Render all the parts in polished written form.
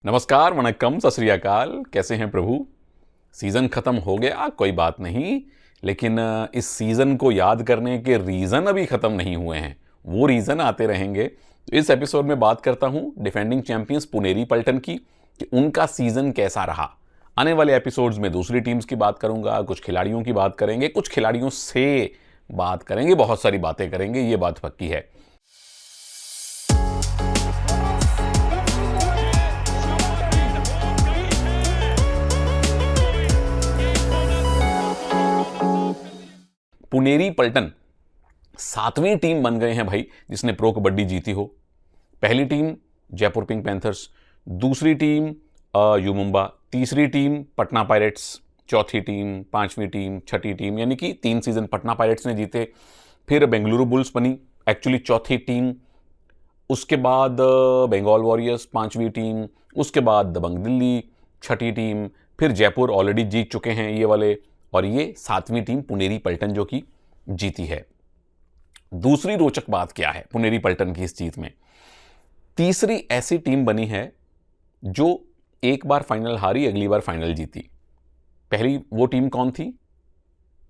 नमस्कार, वणक्कम, सत श्री अकाल। कैसे हैं प्रभु? सीज़न ख़त्म हो गया, कोई बात नहीं, लेकिन इस सीज़न को याद करने के रीज़न अभी ख़त्म नहीं हुए हैं। वो रीज़न आते रहेंगे। तो इस एपिसोड में बात करता हूँ डिफेंडिंग चैंपियंस पुनेरी पल्टन की, कि उनका सीज़न कैसा रहा। आने वाले एपिसोड्स में दूसरी टीम्स की बात करूँगा, कुछ खिलाड़ियों की बात करेंगे, कुछ खिलाड़ियों से बात करेंगे, बहुत सारी बातें करेंगे, ये बात पक्की है। पुनेरी पल्टन 7वीं टीम बन गए हैं भाई, जिसने प्रो कबड्डी जीती हो। पहली टीम जयपुर पिंक पैंथर्स, दूसरी टीम यू मुंबा, तीसरी टीम पटना पायरेट्स, चौथी टीम, पांचवी टीम, छठी टीम, यानी कि 3 सीजन पटना पायरेट्स ने जीते। फिर बेंगलुरु बुल्स बनी एक्चुअली चौथी टीम, उसके बाद बंगाल वॉरियर्स 5वीं टीम, उसके बाद दबंग दिल्ली छठी टीम, फिर जयपुर ऑलरेडी जीत चुके हैं ये वाले, और ये 7वीं टीम पुनेरी पल्टन जो कि जीती है। दूसरी रोचक बात क्या है पुनेरी पल्टन की इस जीत में? तीसरी ऐसी टीम बनी है जो एक बार फाइनल हारी, अगली बार फाइनल जीती। पहली वो टीम कौन थी?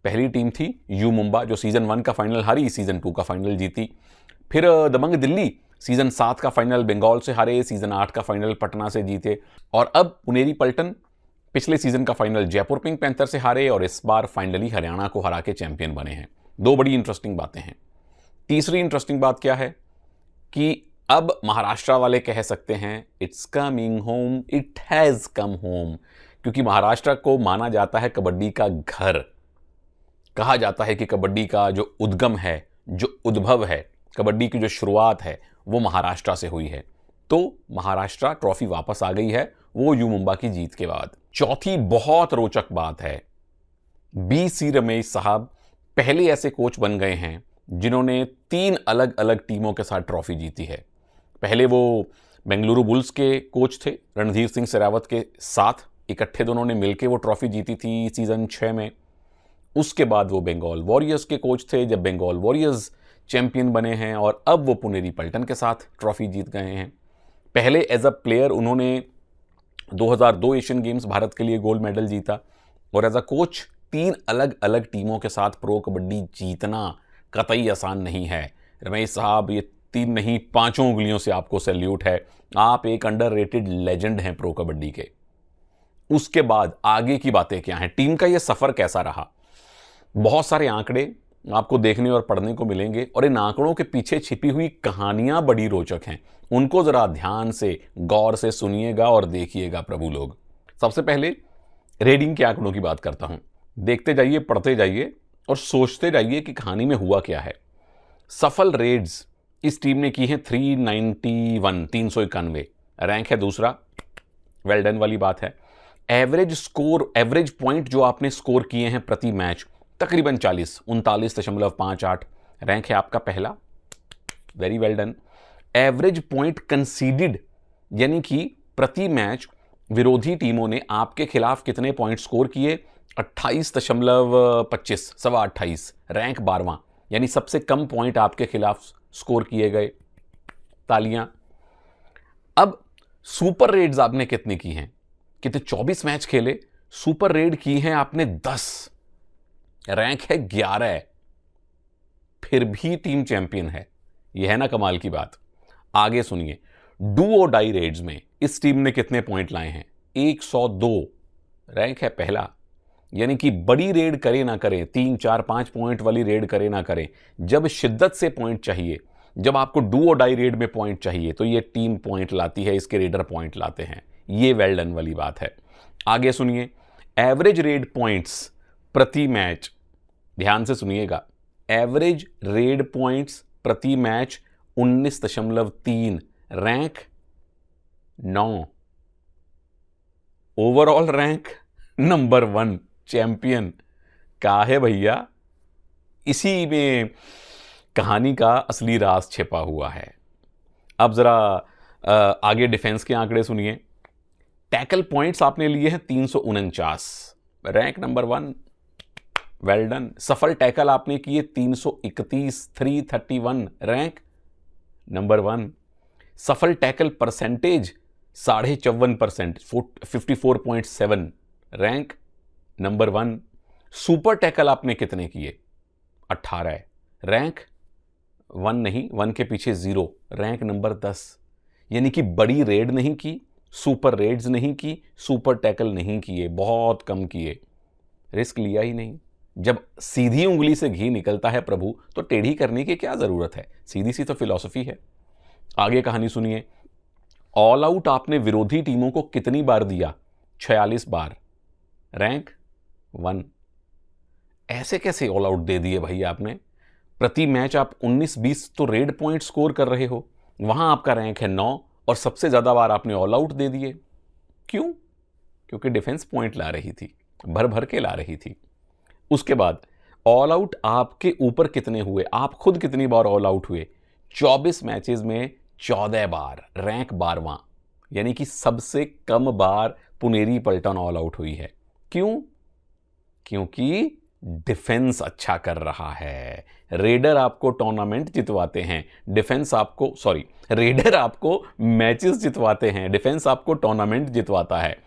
पहली टीम थी यू मुंबा, जो सीजन 1 का फाइनल हारी, सीजन 2 का फाइनल जीती। फिर दबंग दिल्ली सीजन 7 का फाइनल बंगाल से हारे, सीजन 8 का फाइनल पटना से जीते। और अब पुनेरी पल्टन पिछले सीजन का फाइनल जयपुर पिंक पैंथर से हारे और इस बार फाइनली हरियाणा को हरा के चैंपियन बने हैं। दो बड़ी इंटरेस्टिंग बातें हैं। तीसरी इंटरेस्टिंग बात क्या है कि अब महाराष्ट्र वाले कह सकते हैं it's coming home, it has come home, क्योंकि महाराष्ट्र को माना जाता है कबड्डी का घर। कहा जाता है कि कबड्डी का जो उद्गम है, जो उद्भव है, कबड्डी की जो शुरुआत है, वो महाराष्ट्र से हुई है। तो महाराष्ट्र ट्रॉफी वापस आ गई है, वो यू मुंबा की जीत के बाद। चौथी बहुत रोचक बात है, BC रमेश साहब पहले ऐसे कोच बन गए हैं जिन्होंने 3 अलग अलग टीमों के साथ ट्रॉफी जीती है। पहले वो बेंगलुरु बुल्स के कोच थे, रणधीर सिंह शेरावत के साथ इकट्ठे दोनों ने मिलकर वो ट्रॉफी जीती थी सीजन 6 में। उसके बाद वो बंगाल वॉरियर्स के कोच थे, जब बंगाल वॉरियर्स चैंपियन बने हैं, और अब वो पुनेरी पल्टन के साथ ट्रॉफी जीत गए हैं। पहले एज अ प्लेयर उन्होंने 2002 एशियन गेम्स भारत के लिए गोल्ड मेडल जीता, और एज अ कोच 3 अलग अलग टीमों के साथ प्रो कबड्डी जीतना कतई आसान नहीं है। रमेश साहब, ये 3 नहीं 5 उंगलियों से आपको सैल्यूट है। आप एक अंडररेटेड लेजेंड हैं प्रो कबड्डी के। उसके बाद आगे की बातें क्या हैं, टीम का ये सफर कैसा रहा? बहुत सारे आंकड़े आपको देखने और पढ़ने को मिलेंगे, और इन आंकड़ों के पीछे छिपी हुई कहानियां बड़ी रोचक हैं। उनको जरा ध्यान से गौर से सुनिएगा और देखिएगा प्रभु लोग। सबसे पहले रेडिंग के आंकड़ों की बात करता हूं। देखते जाइए, पढ़ते जाइए और सोचते जाइए कि कहानी में हुआ क्या है। सफल रेड्स इस टीम ने की है 391, 391। रैंक है दूसरा, वेल डन वाली बात है। एवरेज स्कोर, एवरेज पॉइंट जो आपने स्कोर किए हैं प्रति मैच तकरीबन 40, 39.58। रैंक है आपका पहला, very well done. Average point conceded, यानी कि प्रति मैच विरोधी टीमों ने आपके खिलाफ कितने पॉइंट स्कोर किए? 28.25, सवा 28। रैंक 12वां, यानी सबसे कम पॉइंट आपके खिलाफ स्कोर किए गए। तालियां। अब सुपर रेड्स आपने कितनी की हैं? कितने 24 मैच खेले, सुपर रेड की हैं आपने 10। रैंक है 11, फिर भी टीम चैंपियन है। यह है ना कमाल की बात। आगे सुनिए, डू और डाई रेड्स में इस टीम ने कितने पॉइंट लाए हैं? 102। रैंक है पहला, यानी कि बड़ी रेड करे ना करे, 3, 4, 5 पॉइंट वाली रेड करे ना करे, जब शिद्दत से पॉइंट चाहिए, जब आपको डू और डाई रेड में पॉइंट चाहिए, तो ये टीम पॉइंट लाती है, इसके रेडर पॉइंट लाते हैं। ये वेल डन वाली बात है। आगे सुनिए, एवरेज रेड पॉइंट्स प्रति मैच, ध्यान से सुनिएगा, एवरेज रेड पॉइंट्स प्रति match 19.3। Rank 9। Overall rank number 1, champion. का है भैया, इसी में कहानी का असली राज छिपा हुआ है। अब जरा आगे डिफेंस के आंकड़े सुनिए। टैकल पॉइंट्स आपने लिए हैं 349, रैंक नंबर 1, वेल डन। सफल टैकल आपने किए 331, 331, रैंक नंबर 1। सफल tackle percentage 54%, 54.7 rank number 1। Super tackle आपने कितने किए? 18। रैंक 1 नहीं, 1 के पीछे 0, रैंक नंबर 10। यानी कि बड़ी रेड नहीं की, सुपर रेड्स नहीं की, सुपर टैकल नहीं किए, बहुत कम किए, रिस्क लिया ही नहीं। जब सीधी उंगली से घी निकलता है प्रभु, तो टेढ़ी करने की क्या जरूरत है? सीधी सी तो फिलॉसफी है। आगे कहानी सुनिए। ऑल आउट आपने विरोधी टीमों को कितनी बार दिया? 46 बार, रैंक 1। ऐसे कैसे ऑल आउट दे दिए भाई आपने? प्रति मैच आप 19-20 तो रेड पॉइंट स्कोर कर रहे हो, वहां आपका रैंक है 9 और सबसे ज्यादा बार आपने ऑल आउट दे दिए। क्यों? क्योंकि डिफेंस पॉइंट ला रही थी, भर भर के ला रही थी। उसके बाद ऑल आउट आपके ऊपर कितने हुए? आप खुद कितनी बार ऑल आउट हुए? 24 मैचेस में 14 बार, रैंक 12वां। यानी कि सबसे कम बार पुनेरी पलटन ऑल आउट हुई है। क्यों? क्योंकि डिफेंस अच्छा कर रहा है। रेडर आपको टूर्नामेंट जितवाते हैं, डिफेंस आपको रेडर आपको मैचेस जितवाते हैं, डिफेंस आपको टूर्नामेंट जितवाता है।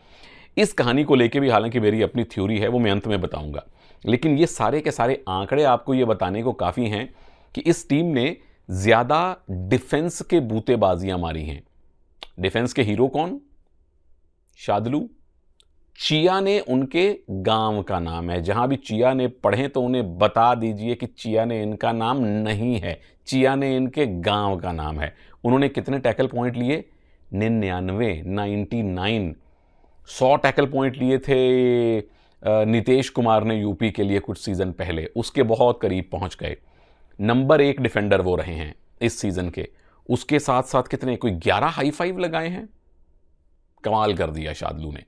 इस कहानी को लेके भी हालांकि मेरी अपनी थ्योरी है, वो मैं अंत में बताऊंगा, लेकिन ये सारे के सारे आंकड़े आपको ये बताने को काफी हैं कि इस टीम ने ज्यादा डिफेंस के बूतेबाजियां मारी हैं। डिफेंस के हीरो कौन? शादलू। चिया ने उनके गांव का नाम है। जहां भी चिया ने पढ़े तो उन्हें बता दीजिए कि चिया ने इनका नाम नहीं है, चिया ने इनके गांव का नाम है। उन्होंने कितने टैकल पॉइंट लिए? 99। 100 टैकल पॉइंट लिए थे नीतीश कुमार ने यूपी के लिए कुछ सीजन पहले, उसके बहुत करीब पहुंच गए। नंबर 1 डिफेंडर वो रहे हैं इस सीजन के। उसके साथ साथ कितने, कोई 11 हाई फाइव लगाए हैं। कमाल कर दिया शादलू ने।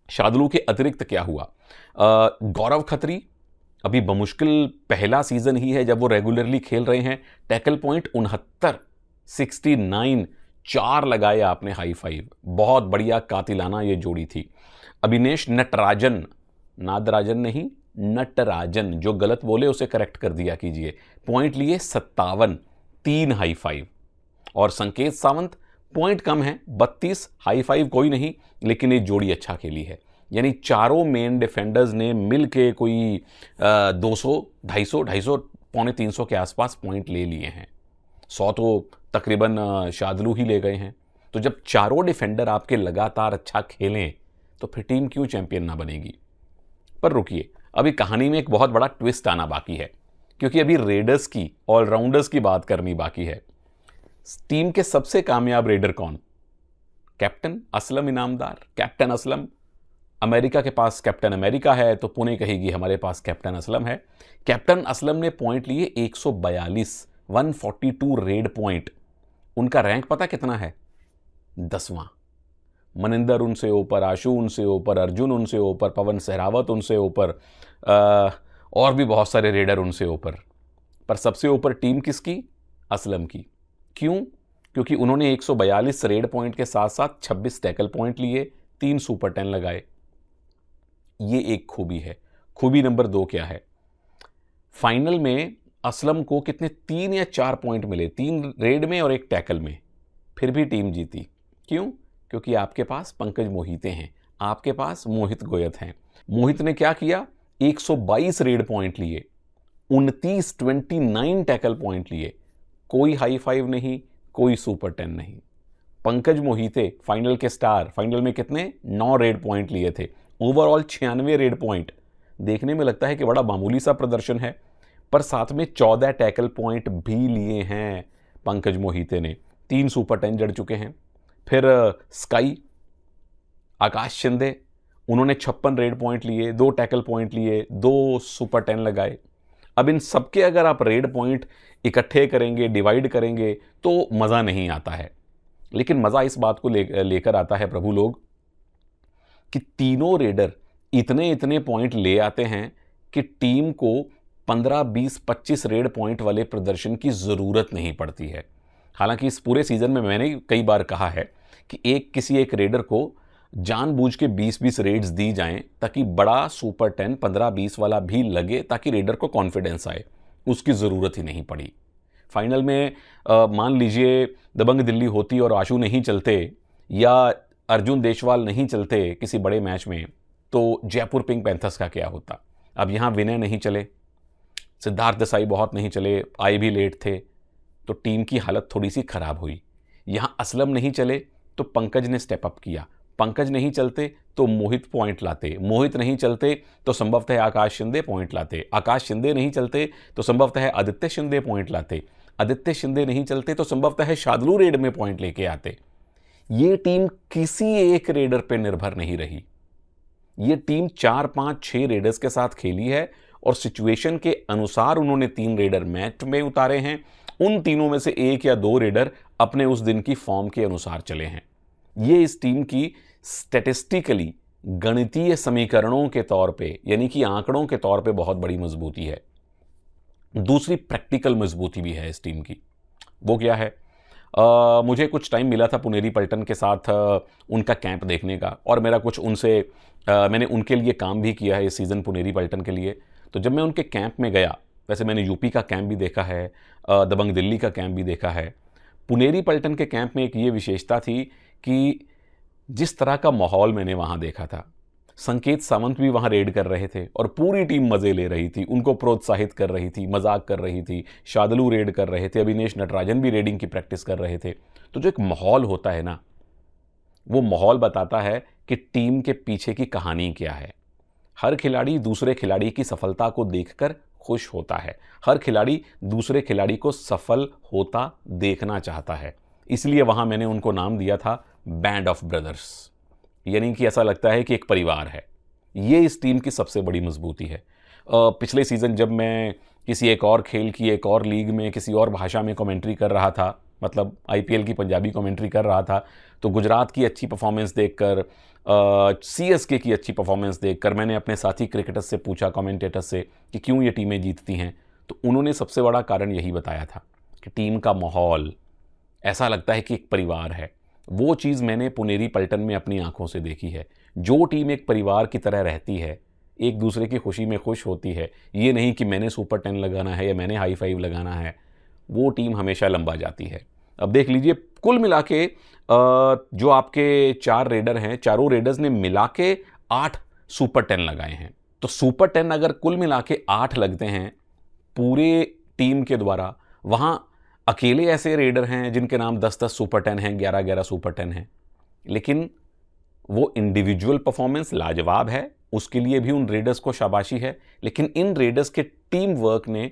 शादलू के अतिरिक्त क्या हुआ? गौरव खत्री, अभी बमुश्किल पहला सीजन ही है जब वो रेगुलरली खेल रहे हैं। टैकल पॉइंट 69, 69, 4 लगाए आपने हाई फाइव। बहुत बढ़िया कातिलाना ये जोड़ी थी। अभिनेश नटराजन, नादराजन नहीं, नटराजन, जो गलत बोले उसे करेक्ट कर दिया कीजिए। पॉइंट लिए 57, 3 हाई फाइव। और संकेत सावंत, पॉइंट कम है 32, हाई फाइव कोई नहीं, लेकिन ये जोड़ी अच्छा खेली है। यानी चारों मेन डिफेंडर्स ने मिलके कोई 200, 250, पौने 300 के आसपास पॉइंट ले लिए हैं। 100 तो तकरीबन शादलू ही ले गए हैं। तो जब चारों डिफेंडर आपके लगातार अच्छा खेलें तो फिर टीम क्यों चैंपियन ना बनेगी? पर रुकिए, अभी कहानी में एक बहुत बड़ा ट्विस्ट आना बाकी है, क्योंकि अभी रेडर्स की, ऑलराउंडर्स की बात करनी बाकी है। टीम के सबसे कामयाब रेडर कौन? Captain Aslam Inamdar. Captain Aslam, America के पास कैप्टन अमेरिका है तो पुणे कहेगी हमारे पास कैप्टन असलम है। कैप्टन असलम ने पॉइंट लिए 142, 142 रेड पॉइंट। उनका रैंक पता कितना है? 10वां। मनिंदर उनसे ऊपर, आशु उनसे ऊपर, अर्जुन उनसे ऊपर, पवन सहरावत उनसे ऊपर, और भी बहुत सारे रेडर उनसे ऊपर। पर सबसे ऊपर टीम किसकी? असलम की। क्यों? क्योंकि उन्होंने 142 रेड पॉइंट के साथ साथ 26 टैकल पॉइंट लिए, 3 सुपर 10 लगाए। ये एक खूबी है। खूबी नंबर 2 क्या है? फाइनल में असलम को कितने, 3 या 4 पॉइंट मिले, 3 रेड में और 1 टैकल में, फिर भी टीम जीती। क्यों? क्योंकि आपके पास पंकज मोहिते हैं, आपके पास मोहित गोयत हैं। मोहित ने क्या किया? 122 रेड पॉइंट लिए, 29 टैकल पॉइंट लिए, कोई हाई फाइव नहीं, कोई सुपर 10 नहीं। पंकज मोहिते फाइनल के स्टार, फाइनल में कितने, 9 रेड पॉइंट लिए थे, ओवरऑल 96 रेड पॉइंट। देखने में लगता है कि बड़ा मामूली सा प्रदर्शन है, पर साथ में 14 टैकल पॉइंट भी लिए हैं पंकज मोहिते ने, 3 सुपर 10 जड़ चुके हैं। फिर स्काई, आकाश शिंदे, उन्होंने 56 रेड पॉइंट लिए, 2 टैकल पॉइंट लिए, 2 सुपर 10 लगाए। अब इन सबके अगर आप रेड पॉइंट इकट्ठे करेंगे, डिवाइड करेंगे तो मज़ा नहीं आता है। लेकिन मज़ा इस बात को लेकर आता है प्रभु लोग कि तीनों रेडर इतने इतने पॉइंट ले आते हैं कि टीम को 15, 20, 25 रेड पॉइंट वाले प्रदर्शन की ज़रूरत नहीं पड़ती है। हालांकि इस पूरे सीज़न में मैंने कई बार कहा है कि किसी एक रेडर को जानबूझ के 20-20 रेड्स दी जाएं ताकि बड़ा सुपर 10, 15-20 वाला भी लगे, ताकि रेडर को कॉन्फिडेंस आए। उसकी ज़रूरत ही नहीं पड़ी। फाइनल में मान लीजिए दबंग दिल्ली होती और आशु नहीं चलते, या अर्जुन देशवाल नहीं चलते किसी बड़े मैच में तो जयपुर पिंक पैंथर्स का क्या होता। अब यहाँ विनय नहीं चले, सिद्धार्थ देसाई बहुत नहीं चले, आए भी लेट थे, तो टीम की हालत थोड़ी सी खराब हुई। यहाँ असलम नहीं चले तो पंकज ने स्टेप अप किया, पंकज नहीं चलते तो मोहित पॉइंट लाते, मोहित नहीं चलते तो संभवतः आकाश शिंदे पॉइंट लाते, आकाश शिंदे नहीं चलते तो संभवतः आदित्य शिंदे पॉइंट लाते, आदित्य शिंदे नहीं चलते तो संभवतः शार्दुल रेड में पॉइंट लेके आते। ये टीम किसी एक रेडर पे निर्भर नहीं रही। ये टीम 4, 5, 6 रेडर्स के साथ खेली है और सिचुएशन के अनुसार उन्होंने 3 रेडर मैच में उतारे हैं। उन तीनों में से 1 या 2 रेडर अपने उस दिन की फॉर्म के अनुसार चले हैं। ये इस टीम की स्टैटिस्टिकली गणितीय समीकरणों के तौर पे, यानी कि आंकड़ों के तौर पे बहुत बड़ी मजबूती है। दूसरी प्रैक्टिकल मजबूती भी है इस टीम की। वो क्या है? मुझे कुछ टाइम मिला था पुनेरी पल्टन के साथ उनका कैंप देखने का, और मेरा कुछ उनसे मैंने उनके लिए काम भी किया है इस सीज़न पुनेरी पल्टन के लिए। तो जब मैं उनके कैंप में गया, वैसे मैंने यूपी का कैंप भी देखा है, दबंग दिल्ली का कैंप भी देखा है, पुनेरी पल्टन के कैंप में एक ये विशेषता थी कि जिस तरह का माहौल मैंने वहाँ देखा था, संकेत सावंत भी वहाँ रेड कर रहे थे और पूरी टीम मज़े ले रही थी, उनको प्रोत्साहित कर रही थी, मजाक कर रही थी, शार्दुल रेड कर रहे थे, अविनेश नटराजन भी रेडिंग की प्रैक्टिस कर रहे थे। तो जो एक माहौल होता है ना, वो माहौल बताता है कि टीम के पीछे की कहानी क्या है। हर खिलाड़ी दूसरे खिलाड़ी की सफलता को देखकर खुश होता है, हर खिलाड़ी दूसरे खिलाड़ी को सफल होता देखना चाहता है। इसलिए वहाँ मैंने उनको नाम दिया था बैंड ऑफ ब्रदर्स, यानी कि ऐसा लगता है कि एक परिवार है। ये इस टीम की सबसे बड़ी मजबूती है। पिछले सीज़न जब मैं किसी एक और खेल की एक और लीग में किसी और भाषा में कमेंट्री कर रहा था, मतलब आईपीएल की पंजाबी कमेंट्री कर रहा था, तो गुजरात की अच्छी परफॉर्मेंस देखकर, सीएसके की अच्छी परफॉर्मेंस देखकर मैंने अपने साथी क्रिकेटर्स से पूछा, कमेंटेटर्स से, कि क्यों ये टीमें जीतती हैं। तो उन्होंने सबसे बड़ा कारण यही बताया था कि टीम का माहौल ऐसा लगता है कि एक परिवार है। वो चीज़ मैंने पुनेरी पल्टन में अपनी आंखों से देखी है। जो टीम एक परिवार की तरह रहती है, एक दूसरे की खुशी में खुश होती है, ये नहीं कि मैंने सुपर 10 लगाना है या मैंने हाई 5 लगाना है, वो टीम हमेशा लंबा जाती है। अब देख लीजिए, कुल मिला के जो आपके 4 रेडर हैं, चारों रेडर्स ने मिला के 8 सुपर 10 लगाए हैं। तो सुपर 10 अगर कुल मिला के 8 लगते हैं पूरे टीम के द्वारा, वहाँ अकेले ऐसे रेडर हैं जिनके नाम 10-10 सुपर 10 हैं, 11-11 सुपर 10 हैं, लेकिन वो इंडिविजुअल परफॉर्मेंस लाजवाब है, उसके लिए भी उन रेडर्स को शाबाशी है। लेकिन इन रेडर्स के टीम वर्क ने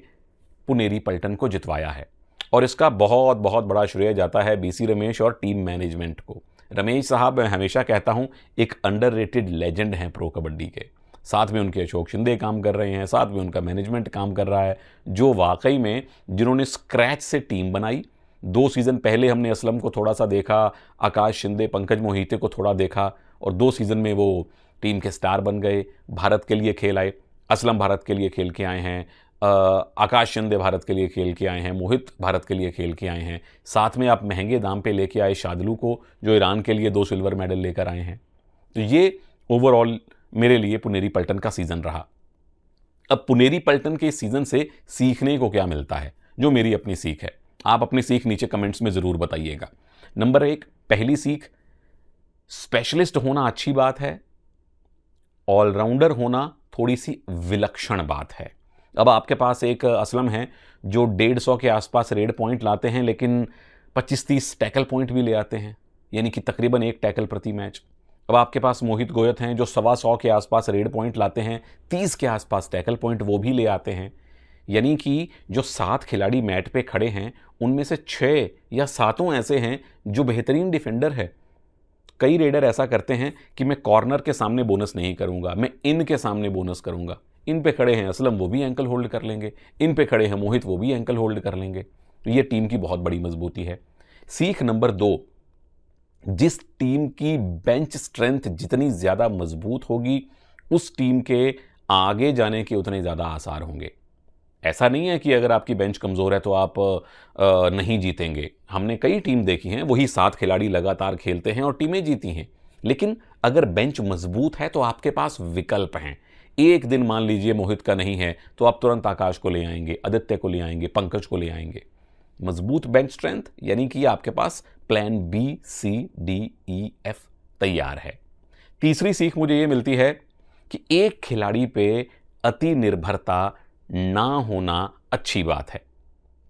पुनेरी पल्टन को जितवाया है, और इसका बहुत बहुत बड़ा श्रेय जाता है बीसी रमेश और टीम मैनेजमेंट को। रमेश साहब, मैं हमेशा कहता हूं, एक अंडररेटेड लेजेंड हैं प्रो कबड्डी के। साथ में उनके अशोक शिंदे काम कर रहे हैं, साथ में उनका मैनेजमेंट काम कर रहा है, जो वाकई में जिन्होंने स्क्रैच से टीम बनाई। 2 सीज़न पहले हमने असलम को थोड़ा सा देखा, आकाश शिंदे, पंकज मोहिते को थोड़ा देखा, और 2 सीज़न में वो टीम के स्टार बन गए, भारत के लिए खेल आए। असलम भारत के लिए खेल के आए हैं, आकाश शिंदे भारत के लिए खेल के आए हैं, मोहित भारत के लिए खेल के आए हैं। साथ में आप महंगे दाम पे लेके आए शार्दुल को, जो ईरान के लिए 2 सिल्वर मेडल लेकर आए हैं। तो ये ओवरऑल मेरे लिए पुनेरी पल्टन का सीज़न रहा। अब पुनेरी पल्टन के इस सीज़न से सीखने को क्या मिलता है, जो मेरी अपनी सीख है, आप अपनी सीख नीचे कमेंट्स में ज़रूर बताइएगा। नंबर 1, पहली सीख, स्पेशलिस्ट होना अच्छी बात है, ऑलराउंडर होना थोड़ी सी विलक्षण बात है। अब आपके पास एक असलम है जो 150 के आसपास रेड पॉइंट लाते हैं, लेकिन 25-30 टैकल पॉइंट भी ले आते हैं, यानी कि तकरीबन 1 टैकल प्रति मैच। अब आपके पास मोहित गोयत हैं जो 125 के आसपास रेड पॉइंट लाते हैं, 30 के आसपास टैकल पॉइंट वो भी ले आते हैं। यानी कि जो 7 खिलाड़ी मैट पे खड़े हैं, उनमें से 6 या 7 ऐसे हैं जो बेहतरीन डिफेंडर है। कई रेडर ऐसा करते हैं कि मैं कॉर्नर के सामने बोनस नहीं करूंगा, मैं इन के सामने बोनस करूंगा। इन पे खड़े हैं असलम, वो भी एंकल होल्ड कर लेंगे, इन पे खड़े हैं मोहित, वो भी एंकल होल्ड कर लेंगे। तो ये टीम की बहुत बड़ी मजबूती है। सीख नंबर 2, जिस टीम की बेंच स्ट्रेंथ जितनी ज़्यादा मजबूत होगी, उस टीम के आगे जाने के उतने ज़्यादा आसार होंगे। ऐसा नहीं है कि अगर आपकी बेंच कमज़ोर है तो आप नहीं जीतेंगे। हमने कई टीम देखी हैं, वही 7 खिलाड़ी लगातार खेलते हैं और टीमें जीती हैं। लेकिन अगर बेंच मजबूत है तो आपके पास विकल्प हैं। एक दिन मान लीजिए मोहित का नहीं है, तो आप तुरंत आकाश को ले आएंगे, आदित्य को ले आएंगे, पंकज को ले आएंगे। मजबूत बेंच स्ट्रेंथ, यानी कि आपके पास प्लान बी, सी, डी, ई, एफ तैयार है। तीसरी सीख मुझे ये मिलती है कि एक खिलाड़ी पे अति निर्भरता ना होना अच्छी बात है।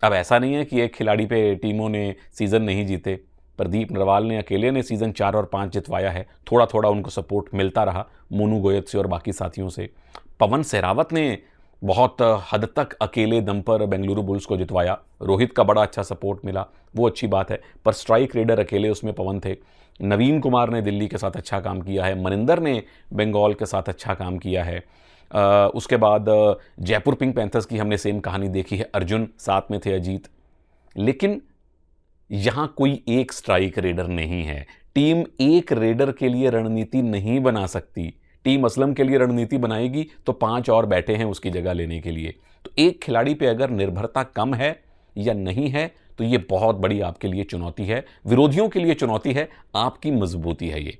अब ऐसा नहीं है कि एक खिलाड़ी पे टीमों ने सीजन नहीं जीते। प्रदीप नरवाल ने अकेले ने सीजन 4 और 5 जितवाया है, थोड़ा थोड़ा उनको सपोर्ट मिलता रहा मोनू गोयत से और बाकी साथियों से। पवन सहरावत ने बहुत हद तक अकेले दम पर बेंगलुरु बुल्स को जितवाया, रोहित का बड़ा अच्छा सपोर्ट मिला, वो अच्छी बात है, पर स्ट्राइक रेडर अकेले उसमें पवन थे। नवीन कुमार ने दिल्ली के साथ अच्छा काम किया है, मनिंदर ने बंगाल के साथ अच्छा काम किया है। उसके बाद जयपुर पिंक पैंथर्स की हमने सेम कहानी देखी है, अर्जुन साथ में थे, अजीत। लेकिन यहां कोई एक स्ट्राइक रेडर नहीं है। टीम एक रेडर के लिए रणनीति नहीं बना सकती। टीम असलम के लिए रणनीति बनाएगी तो 5 और बैठे हैं उसकी जगह लेने के लिए। तो एक खिलाड़ी पे अगर निर्भरता कम है या नहीं है तो ये बहुत बड़ी आपके लिए चुनौती है, विरोधियों के लिए चुनौती है, आपकी मजबूती है ये।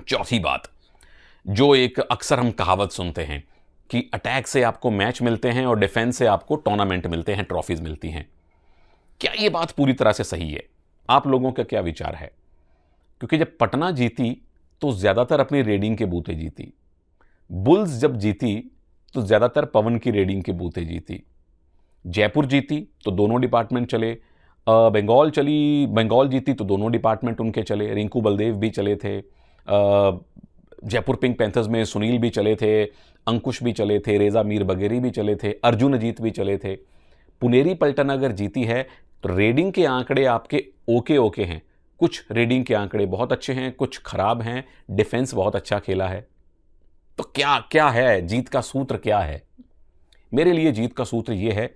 चौथी बात, जो एक अक्सर हम कहावत सुनते हैं कि अटैक से आपको मैच मिलते हैं और डिफेंस से आपको टूर्नामेंट मिलते हैं, ट्रॉफीज मिलती हैं। क्या ये बात पूरी तरह से सही है? आप लोगों का क्या विचार है? क्योंकि जब पटना जीती तो ज्यादातर अपनी रेडिंग के बूते जीती, बुल्स जब जीती तो ज्यादातर पवन की रेडिंग के बूते जीती, जयपुर जीती तो दोनों डिपार्टमेंट चले, बंगाल जीती तो दोनों डिपार्टमेंट उनके चले, रिंकू बलदेव भी चले थे, जयपुर पिंक पैंथर्स में सुनील भी चले थे, अंकुश भी चले थे, रेजा मीर बगेरी भी चले थे, अर्जुन अजीत भी चले थे। पुनेरी पलटन अगर जीती है तो रेडिंग के आंकड़े आपके ओके हैं, कुछ रेडिंग के आंकड़े बहुत अच्छे हैं, कुछ खराब हैं, डिफेंस बहुत अच्छा खेला है। तो क्या है जीत का सूत्र? क्या है मेरे लिए जीत का सूत्र? यह है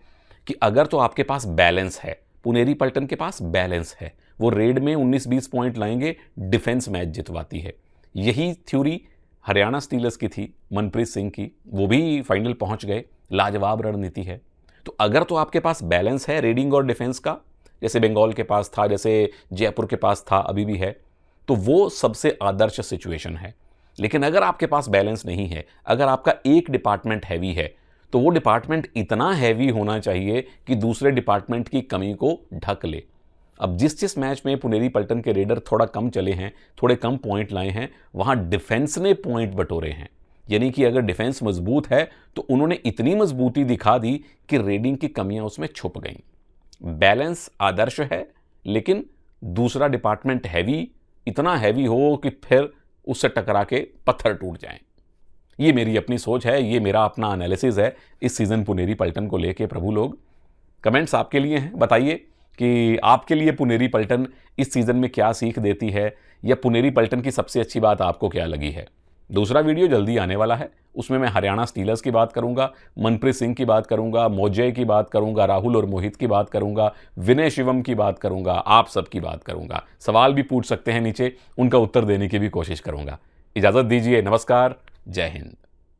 कि अगर तो आपके पास बैलेंस है, पुनेरी पलटन के पास बैलेंस है, वो रेड में 19-20 पॉइंट लाएंगे, डिफेंस मैच जितवाती है। यही थ्योरी हरियाणा स्टीलर्स की थी, मनप्रीत सिंह की, वो भी फाइनल पहुंच गए, लाजवाब रणनीति है। तो अगर तो आपके पास बैलेंस है रेडिंग और डिफेंस का, जैसे बंगाल के पास था, जैसे जयपुर के पास था, अभी भी है, तो वो सबसे आदर्श सिचुएशन है। लेकिन अगर आपके पास बैलेंस नहीं है, अगर आपका एक डिपार्टमेंट हैवी है, तो वो डिपार्टमेंट इतना हैवी होना चाहिए कि दूसरे डिपार्टमेंट की कमी को ढक ले। अब जिस मैच में पुनेरी पलटन के रेडर थोड़ा कम चले हैं, थोड़े कम पॉइंट लाए हैं, वहां डिफेंस ने पॉइंट बटोरे हैं। यानी कि अगर डिफेंस मजबूत है तो उन्होंने इतनी मजबूती दिखा दी कि रेडिंग की कमियां उसमें छुप गईं। बैलेंस आदर्श है, लेकिन दूसरा डिपार्टमेंट हैवी, इतना हैवी हो कि फिर उससे टकरा के पत्थर टूट जाएं। ये मेरी अपनी सोच है, ये मेरा अपना एनालिसिस है इस सीजन पुनेरी पलटन को लेके। प्रभु लोग, कमेंट्स आपके लिए हैं, बताइए कि आपके लिए पुनेरी पलटन इस सीजन में क्या सीख देती है, या पुनेरी पलटन की सबसे अच्छी बात आपको क्या लगी है। दूसरा वीडियो जल्दी आने वाला है, उसमें मैं हरियाणा स्टीलर्स की बात करूंगा, मनप्रीत सिंह की बात करूंगा, मौजय की बात करूंगा, राहुल और मोहित की बात करूंगा, विनय शिवम की बात करूंगा, आप सब की बात करूंगा। सवाल भी पूछ सकते हैं नीचे, उनका उत्तर देने की भी कोशिश करूंगा। इजाजत दीजिए, नमस्कार, जय हिंद।